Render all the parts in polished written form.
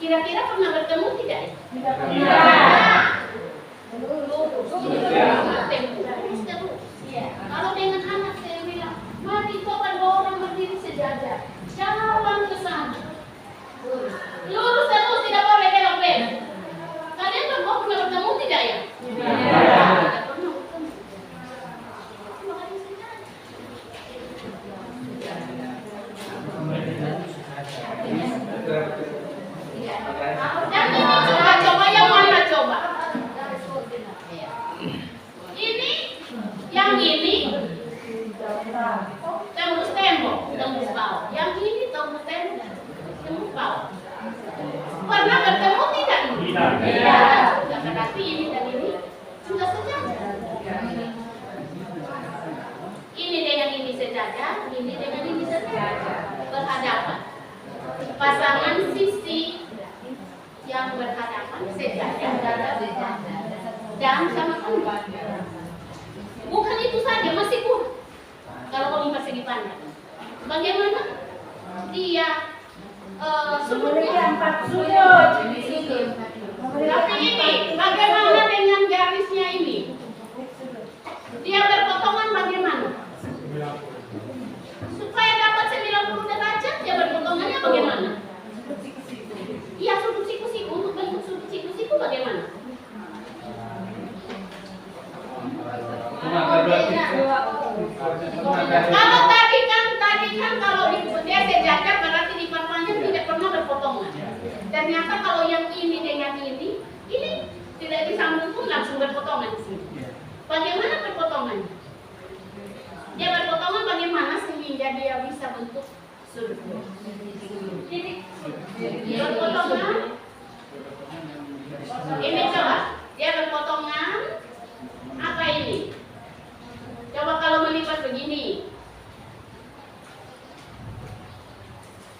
Kira-kira pernah bertemu tidak? Tidak. Kalau dengan anak saya bilang, mari coba dua orang berdiri sejajar, jalan ke sana, lurus terus, tidak boleh belok belok. Kalian berdua pernah bertemu tidak ya? Dan ini coba yang mana coba? Ini, yang ini tembus tembok, tembus bawah. Yang ini tembus tembok, tembus bawah. Pernah bertemu tidak? Tidak. Sudah berarti ini dan ini sudah sejajar. Ini dengan ini sejajar, ini dengan ini sejajar, berhadapan. Pasangan sisi yang berhadapan sejajar dan sama kembali. Bukan itu saja, masih kurang. Kalau kamu persegi pandang, bagaimana dia sudutnya 4 sudut. Tapi ini bagaimana dengan garisnya ini? Dia berpotongan bagaimana? Supaya dapat 90 derajat, dia berpotongannya bagaimana? Iya, sudut siku-siku. Untuk bentuk sudut siku-siku bagaimana? Kalau tadi kan kalau dia sejajar berarti diperpanjang tidak pernah berpotongan. Ternyata kalau yang ini dengan ini tidak disambung pun langsung berpotongan di sini. Bagaimana berpotongannya? Dia berpotongan bagaimana sehingga dia bisa bentuk sudut. Berpotongan. Ini coba, dia berpotongan apa ini? Coba kalau melipat begini.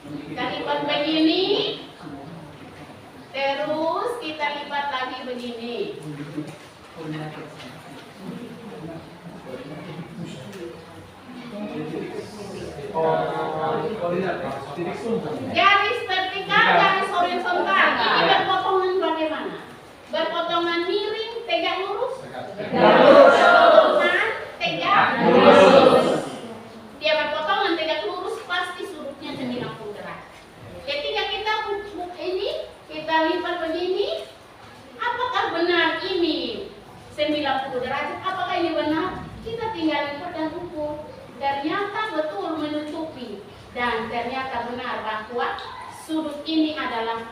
Kita lipat begini. Terus kita lipat lagi begini. Garis vertikal, garis horizontal. Ini berpotongan bagaimana? Berpotongan miring, tegak lurus. Berpotongan tegak lurus. Dia berpotongan tegak lurus pasti sudutnya 90 derajat. Ketika kita ini kita lipat begini, apakah benar ini 90 derajat? Apakah ini benar? Kita tinggal lipat dan ukur. Ternyata betul menutupi dan ternyata benar bahwa sudut ini adalah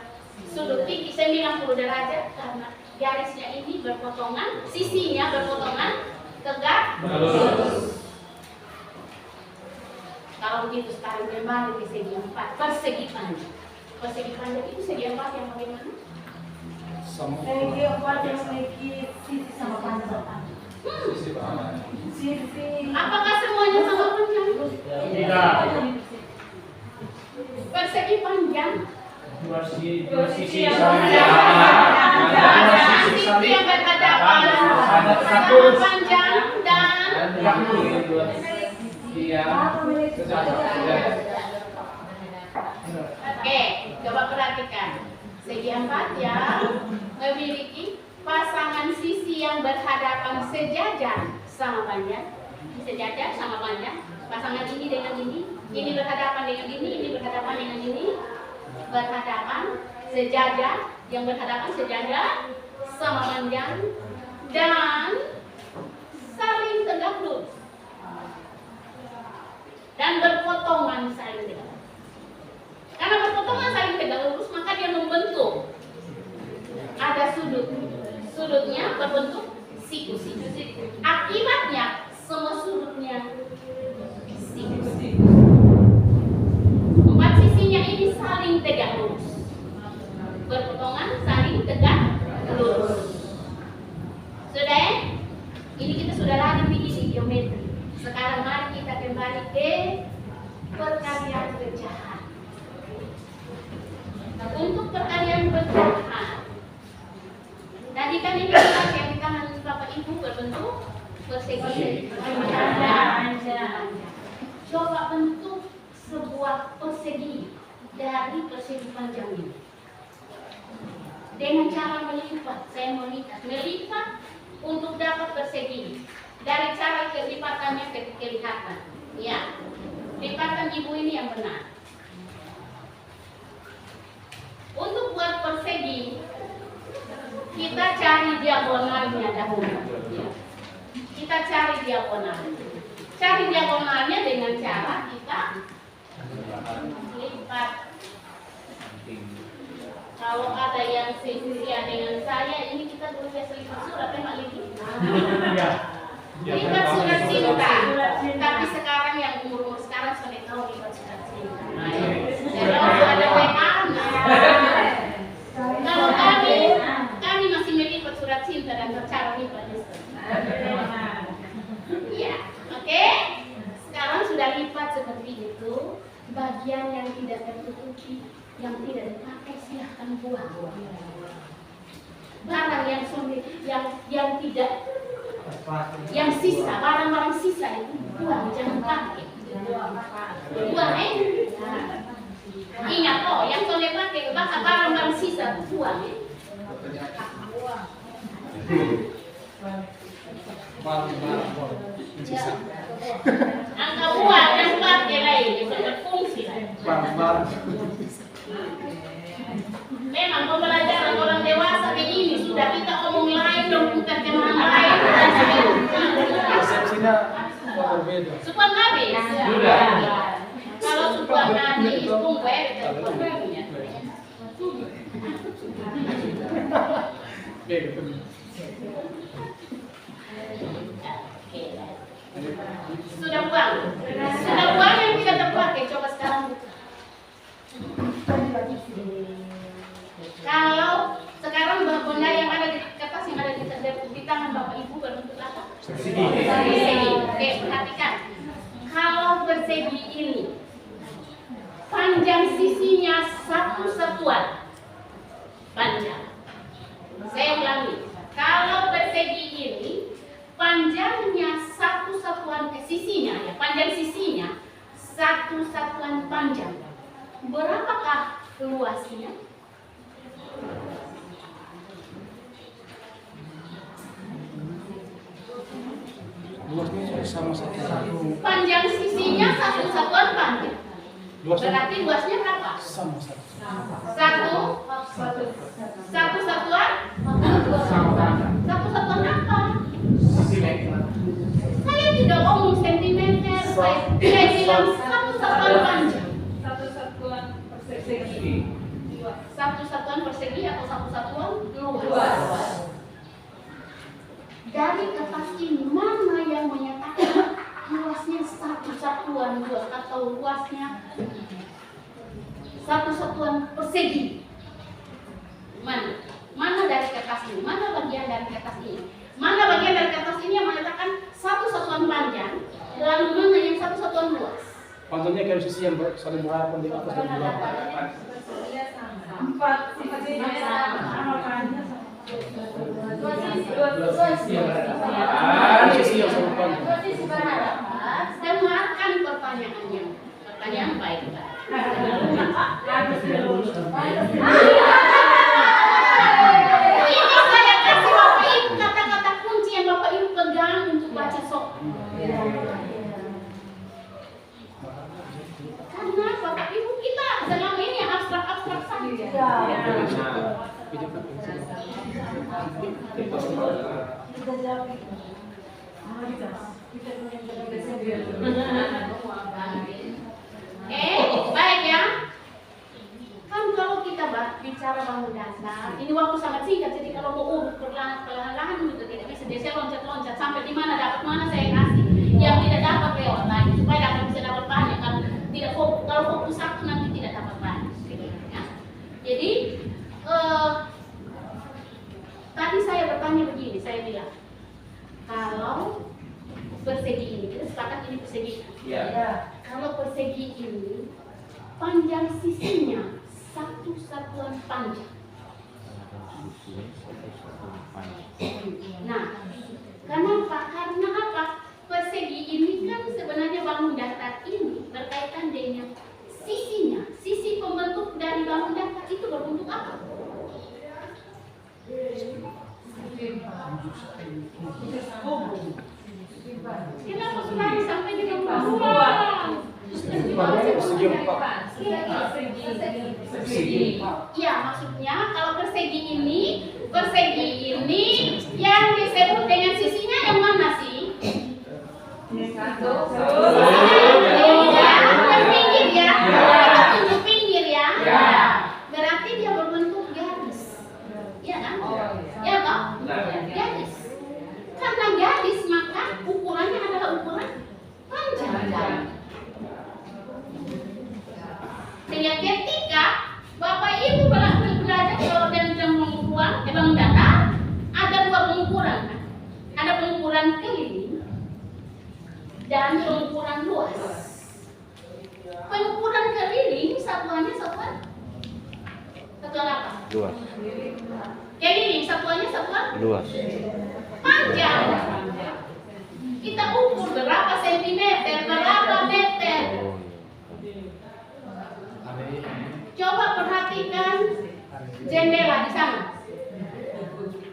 sudut tinggi 90 derajat karena garisnya ini berpotongan, sisinya berpotongan tegak lurus. Kalau begitu sekarang kembali ke segi 4, persegi panjang. Persegi panjang itu segi 4 yang bagaimana? Segi 4 yang memiliki sisi sama panjang. Apakah semuanya sama panjang? Tidak. Persegi panjang. Dua sisi sama sisi yang berhadapan sama panjang dan Oke, coba perhatikan. Segi 4 yang memiliki pasangan sisi yang berhadapan sejajar sama panjang. Sejajar sama panjang. Pasangan ini dengan ini berhadapan dengan ini berhadapan dengan ini, berhadapan sejajar, yang berhadapan sejajar sama panjang dan saling tegak lurus dan berpotongan saling tegak. Karena berpotongan saling tegak lurus, maka dia membentuk ada sudutnya berbentuk siku-siku. Akibatnya semua sudutnya siku-siku. 4 sisinya ini saling tegak lurus, berpotongan saling tegak lurus. Sudah ya? Ini kita sudah lari di geometri. Sekarang mari kita kembali ke perkalian pecahan. Untuk perkalian pecahan, tadi kan ini yang di tangan Bapak Ibu berbentuk persegi panjang. Coba bentuk sebuah persegi dari persegi panjang ini. dengan cara melipat. Saya melipat untuk dapat persegi. Dari cara kelipatannya kelihatan. Ya, lipatan ibu ini yang benar. Untuk buat persegi, kita cari diagonalnya dahulu. Kita cari diagonalnya. Cari diagonalnya dengan cara kita lipat. Kalau ada yang sesuai dengan saya, ini kita dulu biasa lipat surat, memang lipat surat cinta. Tapi sekarang yang umur sekarang sudah tahu lipat surat cinta. Kalau ada WA, kalau kami masih melipat surat cinta dan bercara lipat. Ya, oke. Sekarang sudah lipat seperti itu. Bagian yang tidak tertutupi, yang tidak dipakai silahkan buang. Barang yang tidak, yang sisa, barang-barang sisa itu buang, jangan pakai. Buang, Ingat yang soleh pakai, barang-barang sisa buang. Angka uang yang pakai lain, yang berfungsi lain. Memang pembelajaran orang dewasa begini, sudah kita omong lain, dong bukan teman lain. Persepsinya berbeda. Supaya nabi. Kalau supaya nabi itu sudah buang yang tidak terpakai, coba sekarang buka. Kalau sekarang benda yang ada di kertas yang ada di tangan Bapak Ibu berbentuk apa? Persegi. Oke, perhatikan. Kalau persegi ini panjang sisinya satu satuan panjang. Saya ulangi. Kalau persegi ini panjangnya satu satuan sisinya, ya, panjang sisinya satu satuan panjang. Berapakah luasnya? Luasnya sama satu. Panjang sisinya satu satuan panjang. Berarti luasnya berapa? Sama satu. Satu satuan? Satu satuan apa? Saya tidak ngomong sentimeter, saya bilang satu satuan panjang. Satu satuan persegi. Satu satuan persegi atau satu satuan luas. Dari kertas ini mana yang menyatakan luasnya satu satuan luas atau luasnya satu satuan persegi? Mana? Mana dari kertas ini? Mana bagian dari kertas ini? Mana bagian dari kertas ini yang menyatakan satu satuan panjang, lalu mana yang satu satuan luas? Panjangnya kayak sisi yang saling berhadapan di atas dan di bawah. Empat sisinya sama panjang. Sisi yang sama panjang. Dengarkan pertanyaannya. Pertanyaan baik. Ini saya kasih Bapak Ibu kata-kata kunci yang Bapak Ibu pegang untuk baca sok. Karena Bapak Ibu kita selama ini abstrak-abstrak saja. Baik ya. Kan kalau kita bicara bangun dasar, ini waktu sangat singkat, jadi kalau mau urut perlahan-lahan itu tidak bisa. Dia saya loncat-loncat sampai di mana dapat mana saya kasih, yang tidak dapat lewat lagi supaya dapat bisa dapat banyak. Kalau tidak fokus, kalau fokus satu nanti tidak dapat banyak. Ya. Jadi tadi saya bertanya begini, saya bilang kalau persegi ini, kita sepakat ini persegi. Ya. Kalau persegi ini panjang sisinya satu satuan panjang. Nah, kenapa? Karena apa? Persegi ini kan sebenarnya bangun datar ini berkaitan dengan sisinya. Sisi pembentuk dari bangun datar itu berbentuk apa? Kenapa sekali sampai di rumah? Ya, maksudnya kalau persegi ini yang disebut dengan sisinya yang mana sih? Pinggir ya, tunjuk pinggir ya. Berarti dia berbentuk garis, ya kan? Ya toh? Garis. Karena garis maka ukurannya adalah ukuran panjang. Sehingga ketika Bapak Ibu belajar kalau dan mengukur data, ada dua pengukuran, ada pengukuran keliling dan pengukuran luas. Pengukuran keliling satuannya satuan apa? Luas. Keliling satuannya satuan Luas. panjang. Kita ukur berapa sentimeter, berapa meter. Coba perhatikan jendela di sana.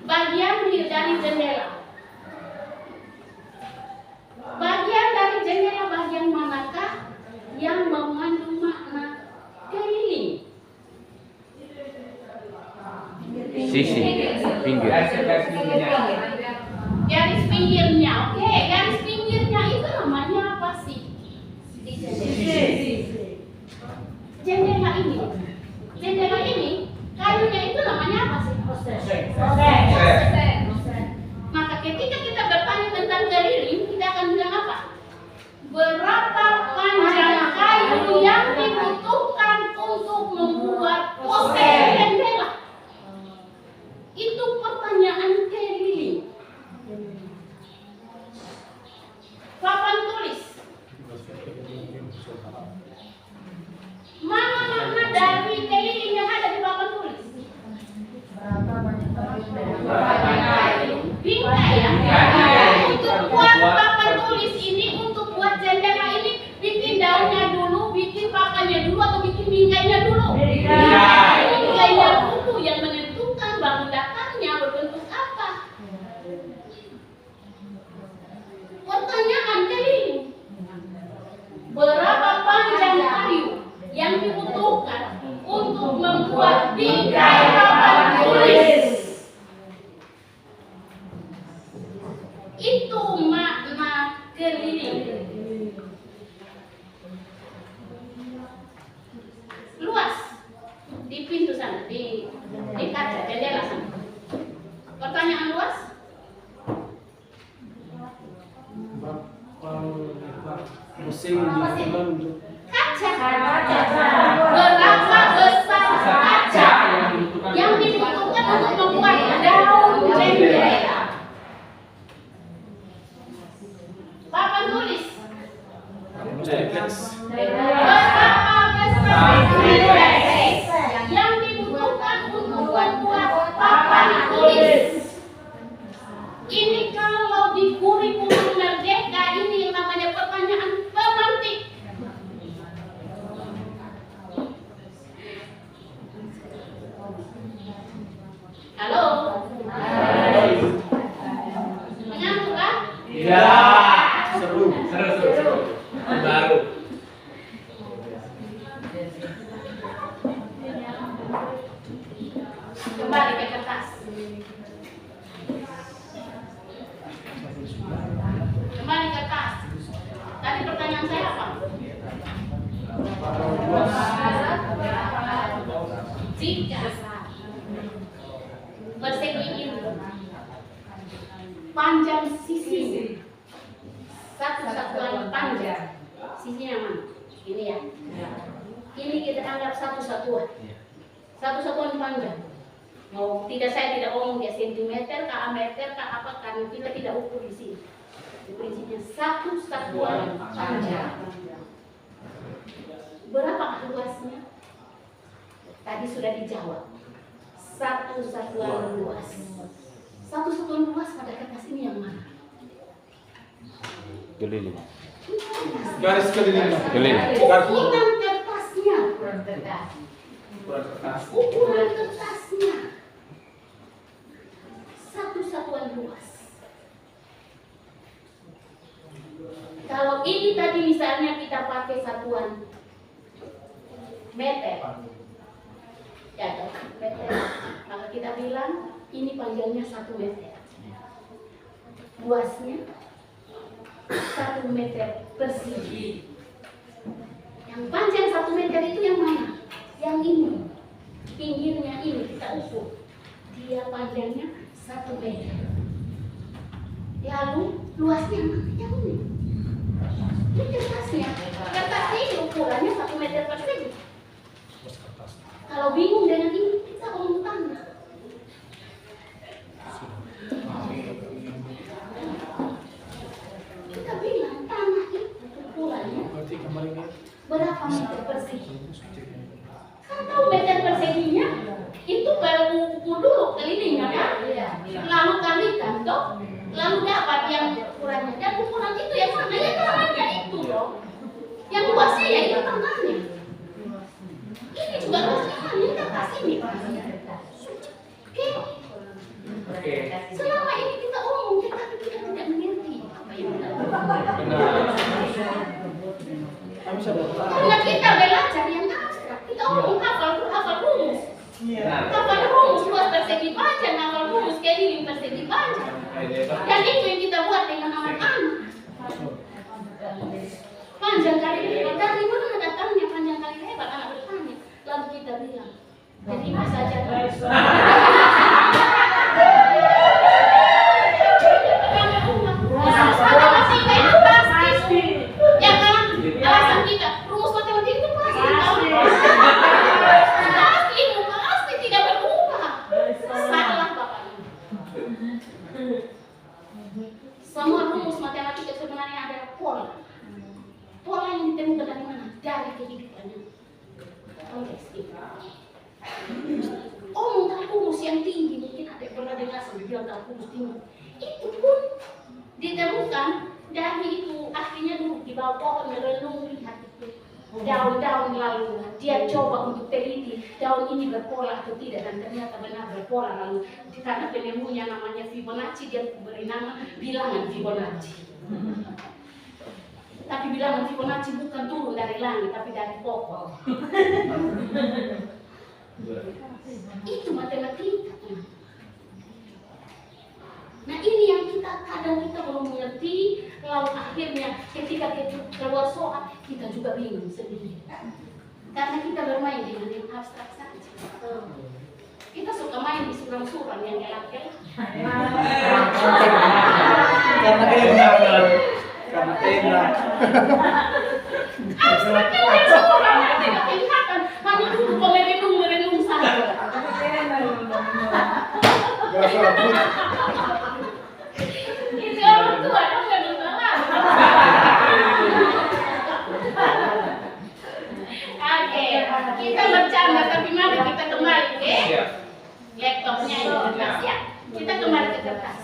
Bagian dari jendela. Bagian dari jendela bagian manakah yang mengandung makna keliling? Sisi. Pinggir. Garis pinggirnya, oke. Garis pinggirnya itu namanya apa sih? Jendela ini kayunya itu namanya apa sih? Maka ketika kita bertanya tentang keliling, kita akan bilang apa? Berapa panjang kayu yang dibutuhkan untuk membuat pose jendela? Itu pertanyaan keliling. Papan tulis. Mana makna dari keliling yang ada di papan tulis? Bingkai ya. Untuk buat papan tulis ini, untuk buat jendela ini, bikin daunnya dulu, bikin papannya dulu, atau bikin bingkainya dulu? Bingkainya dulu yang menentukan bangun dasarnya berbentuk apa. Pertanyaan keliling. Berapa panjang kayu yang dibutuhkan untuk membuat bingkai papan tulis? Itu makna keliling. Luas di pintu sana, di kaca jendela sana. Pertanyaan luas? Musim Kaca. Berapa besar kaca yang dibutuhkan untuk membuat daun jendela? Papan tulis. Berapa besar triplex yang dibutuhkan untuk membuat papan tulis? Ini kalau di kurikulum Merdeka ini namanya pertanyaan pemantik. Halo? Mengantuk kan? Seru. Baru. Kembali ke kertas. Kembali ke kertas. Tadi pertanyaan saya apa? Jika persegi ini panjang sisi, satu satuan panjang, sisinya mana? Ini ya. Ini kita anggap satu satuan panjang. Oh, saya tidak ngomong dia sentimeter, meter, apa, karena kita tidak ukur di sini. Prinsipnya satu satuan panjang. Berapa luasnya? Tadi sudah dijawab. Satu satuan luas. Satu satuan luas pada kertas ini yang mana? Keliling. garis keliling. Ukuran kertasnya. Ukuran kertasnya. Satu satuan Kalau ini tadi misalnya kita pakai satuan meter, ya meter, maka kita bilang ini panjangnya 1 meter, luasnya 1 meter persegi. Yang panjang 1 meter itu yang mana? Yang ini, pinggirnya ini kita ukur, dia panjangnya 1 meter. Lalu luasnya mana? Yang ini. Ini kertasnya. Kertas ini ukurannya 1 meter persegi. Kalau bingung dengan ini, kita ngomong tanah. Kita bilang tanah itu ukurannya berapa meter persegi? Kan tahu meter perseginya itu baru ukur dulu kelilingnya kan? Lalu kalikan toh, lalu dapat yang ukurannya. Dan ukuran itu yang mana? Ya tanahnya itu loh. Yang luasnya ya itu tanahnya. Ini juga luasnya ini kertas ini. Oke. Selama ini kita omong, kita tidak mengerti apa yang kita karena kita belajar yang abstrak, kita omong hafal rumus. Hafal rumus luas persegi panjang, hafal rumus keliling persegi panjang. Dan itu yang kita buat dengan anak-anak. Panjang kali lebar, dari mana datangnya panjang kali lebar? Anak bertanya. Lalu kita bilang, terima saja. Alasan kita, rumus matematika itu pasti pasti tidak berubah. Salah Bapak. Semua rumus matematika sebenarnya ada pola. Pola yang ditemukan dari mana? Dari kehidupannya. Omong tentang rumus yang tinggi, mungkin ada yang pernah dengar sebelum tentang rumus tinggi. Itu pun ditemukan dari itu, akhirnya dulu di bawah pohon merenung lihat itu daun-daun, lalu dia coba untuk teliti daun ini berpola atau tidak, dan ternyata benar berpola. Lalu karena penemunya namanya Fibonacci, dia beri nama bilangan Fibonacci. Tapi bilangan Fibonacci bukan turun dari langit, tapi dari pokok. Itu matematika. Nah ini yang kadang kita belum mengerti, lalu akhirnya ketika kita keluar soal kita juga bingung sendiri. Karena kita bermain dengan yang abstrak saja. Kita suka main di surang-surang yang gelap-gelap. Karena enak. Abstrak yang surang, tidak kelihatan. Hanya dulu merenung saja. Itu orang tua, dong nggak salah. Oke, kita bercanda, tapi mari kita kembali ke laptopnya ini kertas ya. Kita kembali ke kertas.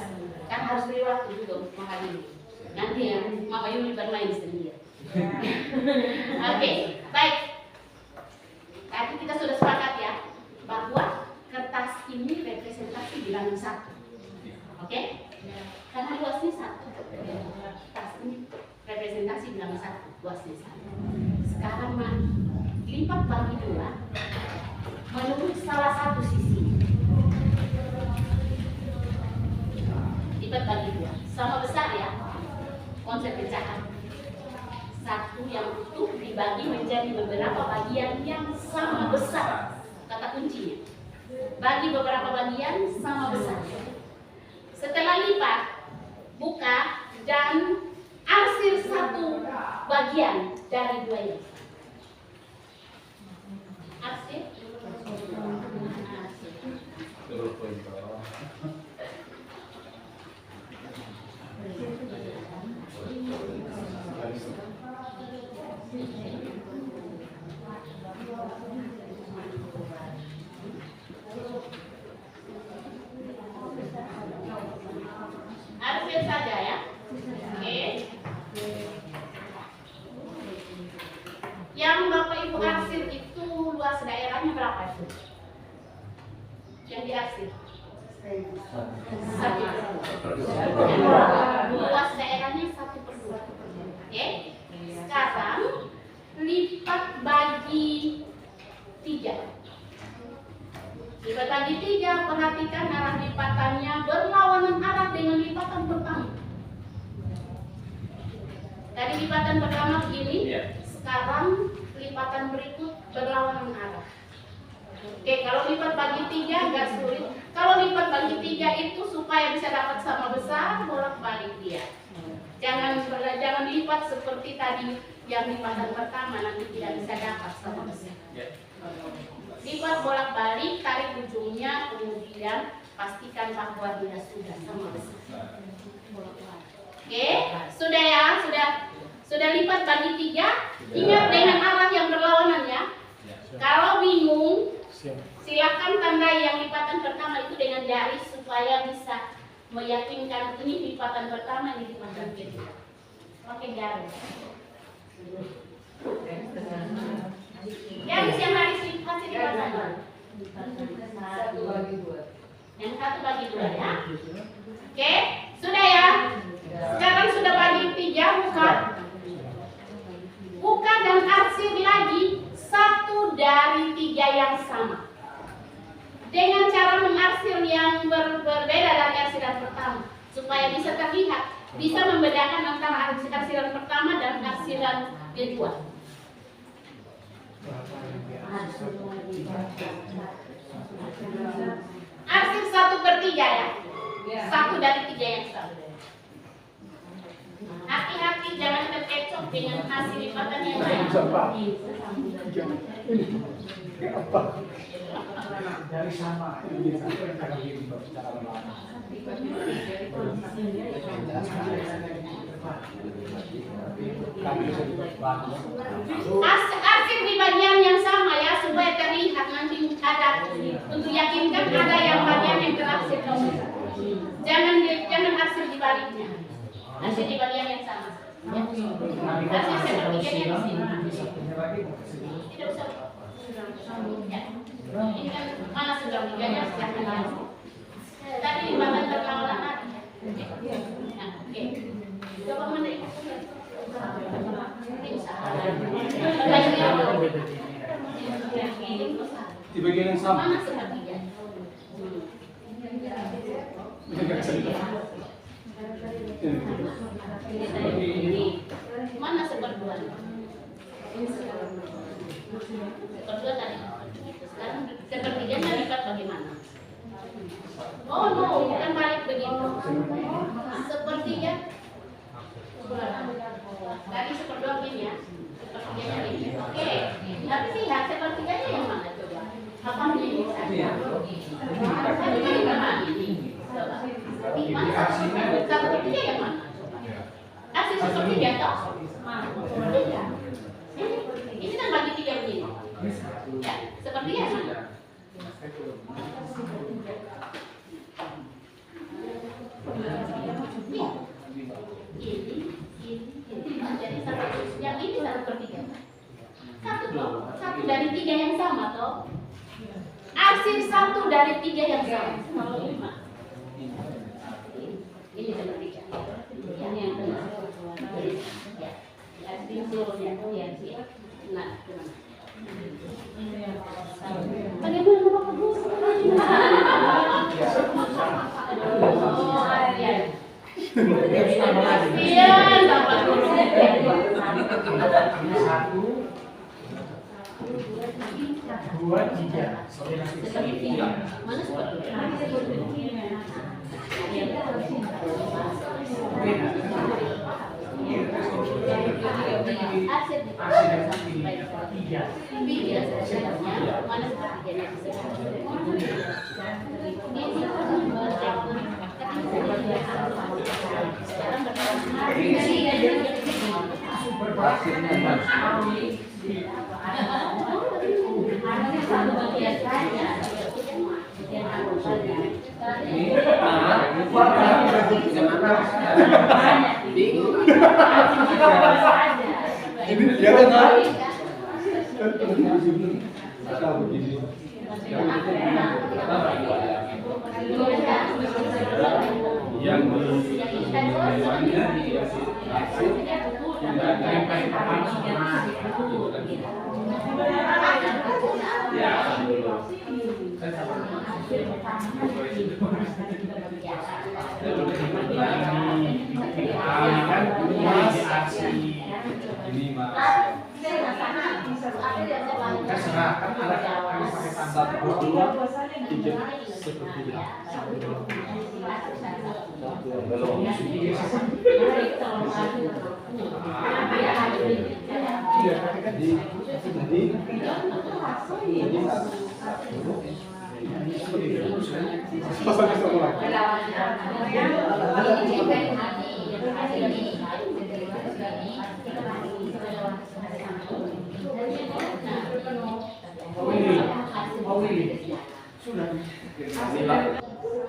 Kan harus beri waktu juga untuk menghadiri. Nanti ya, Mama Yuli bermain sendiri. Oke, baik. Tadi kita sudah sepakat ya bahwa kertas ini representasi bilangan 1. Oke? Karena luasnya 1. Kertas ini representasi bilangan 1, luasnya 1. Sekarang mari lipat bagi 2 menurut salah satu sisi. Lipat bagi 2 sama besar ya. Konsep pecahan. Satu yang utuh dibagi menjadi beberapa bagian yang sama besar. Kata kuncinya. Bagi beberapa bagian sama besar. Setelah lipat, buka dan arsir satu bagian dari 2 ini. Arsir. Arsir saja ya. Oke. Yang Bapak Ibu arsir itu luas daerahnya berapa itu? Yang diarsir? 1/2. Luas daerahnya 1/2. Oke. lipatan pertama begini. Iya. Sekarang lipatan berikut berlawanan arah. Oke, kalau lipat bagi 3 agak sulit. Kalau lipat bagi 3 itu supaya bisa dapat sama besar, bolak-balik dia. Jangan lipat seperti tadi yang lipatan pertama, nanti tidak bisa dapat sama besar. Lipat bolak-balik, tarik ujungnya, kemudian pastikan bahwa dia sudah sama besar. Oke, sudah ya, sudah lipat bagi 3. Ingat dengan arah yang berlawanan ya. Kalau bingung, silakan tandai yang lipatan pertama itu dengan jari supaya bisa meyakinkan ini lipatan pertama, ini lipatan kedua. Pakai jari. Yang harus masih dipasang. Yang 1 bagi 2 ya. Oke, sudah ya. Sekarang sudah bagi 3, buka. Buka dan arsir lagi 1 dari 3 yang sama. Dengan cara mengarsir yang berbeda dari arsiran pertama, supaya bisa terlihat, bisa membedakan antara arsiran pertama dan arsiran kedua. Arsir 1/3 ya. 1 dari 3 yang sama. Hati-hati jangan terkecoh dengan hasil lipatan yang lain. Dari sama ini Arsir di bagian yang sama ya, supaya terlihat nanti ada, untuk yakinkan ada yang bagian yang terarsir. Jangan arsir di baliknya, arsir di bagian yang sama ya. Arsir sepertiganya di sini, tidak usah ya. Ini kan mana sudah tiganya silahkan. Tadi lipatan perlawanan ada. Nah, oke. Coba mana ibu? di bagian yang sama. Mana sepertiga? Mana seperdua? Seperdua tadi. Sekarang sepertiganya lipat bagaimana? Oh no, bukan balik begitu. Sepertiga. Tadi seperdua gini ya. Sepertiganya gini. Oke. Tapi lihat sepertiganya yang mana coba? Apa ini? Sepertiganya yang mana ini? Coba. Mana sepertiga yang mana? Arsir sepertiga toh? Sepertiga. Ini kan bagi 3 begini. Ya, sepertiga yang mana? Jadi yang ini 1/3. 1 dari 3 yang sama toh. Arsir 1 dari 3 yang sama. Kalau 5. Ini sepertiga. Ini yang benar. Ya. Arsir suruhnya ya sih. Nah, gimana? Bagaimana Bapak Gus? Dua, tiga. Mana seperti Terserah kan ada yang pakai tanda 2, 3 seperti ini. Iya, tapi kan jadi pasal satu lagi.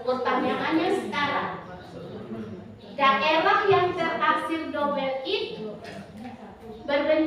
Pertanyaannya sekarang, daerah yang terhasil double it berbentuk